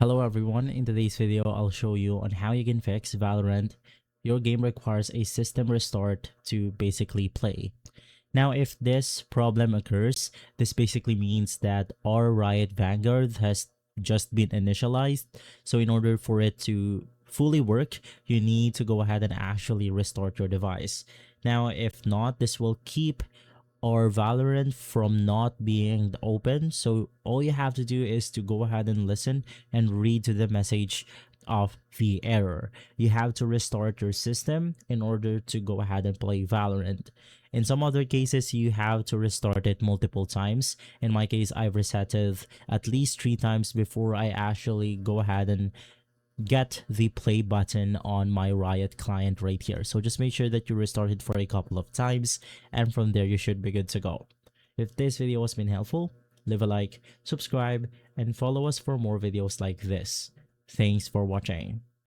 Hello everyone, in today's video I'll show you on how you can fix Valorant. Your game requires a system restart to basically play. Now if this problem occurs, this basically means that our Riot Vanguard has just been initialized. So in order for it to fully work, you need to go ahead and actually restart your device. Now if not, this will keep or Valorant from not being open. So all you have to do is to go ahead and listen and read to the message of the error. You have to restart your system in order to go ahead and play Valorant. In some other cases, you have to restart it multiple times. In my case, I've reset it at least 3 times before I actually go ahead and get the play button on my Riot client right here. So just make sure that you restart it for a couple of times, and from there you should be good to go. If this video has been helpful, leave a like, subscribe, and follow us for more videos like this. Thanks for watching.